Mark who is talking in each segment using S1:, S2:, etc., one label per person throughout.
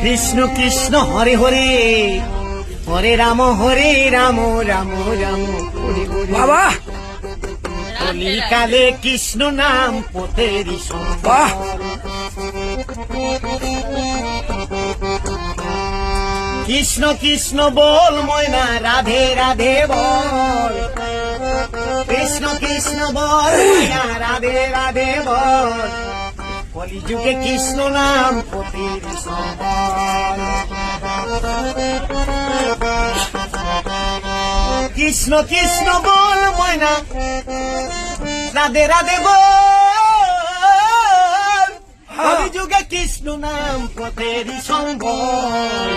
S1: কৃষ্ণ কৃষ্ণ হরে হরে, হরে রাম রাম রাম হরে হরে।
S2: বাবা
S1: কলিকালে কৃষ্ণ নাম পথেরই
S2: বাহ
S1: কৃষ্ণ কৃষ্ণ বল ময়না, রাধে রাধে বল। কৃষ্ণ কৃষ্ণ বল ময়না, রাধে রাধে বল। কলিযুগে কৃষ্ণ নাম পথেরই সম্বল। কৃষ্ণ কৃষ্ণ বল ময়না, রাধে রাধে বল। কলিযুগে কৃষ্ণ নাম পথেরই সম্বল।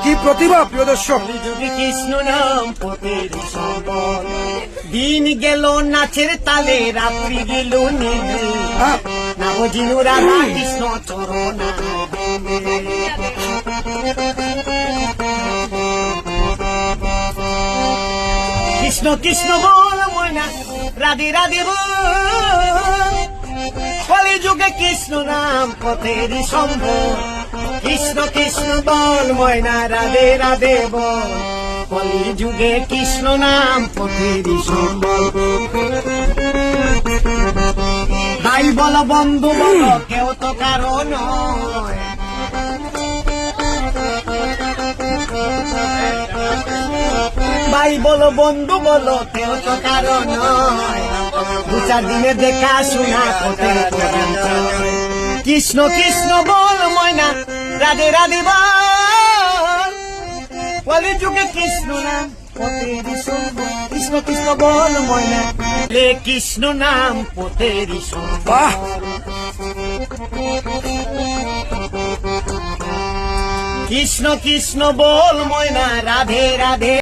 S2: কি প্রতিভা প্রিয় দর্শক।
S1: কলিযুগে কৃষ্ণ নাম পথেরই সম্বল। দিন গেল নাচের তালে, রাত্রি গেল নিভে, না বুঝিনু রাধা কৃষ্ণ চরণ। কৃষ্ণ কৃষ্ণ বল ময়না, রাধে রাধে বল। কলিযুগে কৃষ্ণ নাম পথেরই সম্বল। কৃষ্ণ কৃষ্ণ বল ময়না, রাধে রাধে বল। কলিযুগে কৃষ্ণ নাম পথেরই সম্বল। ভাই বল বন্ধু বল, কেউ তো কারো নয়। ভাই বলো বন্ধু বলো, কেউ তো কারো নয়। দু চার দিনে দেখা শোনা পথের পরিচয়। কৃষ্ণ কৃষ্ণ বল ময়না, রাধে রাধে বল। কলিযুগে কৃষ্ণ নাম পথেরই সম্বল। কৃষ্ণ কৃষ্ণ বল ময়না, লে কৃষ্ণ নাম পথেরই সম্বল।
S2: বাহ
S1: কৃষ্ণ কৃষ্ণ বল ময়না, রাধে রাধে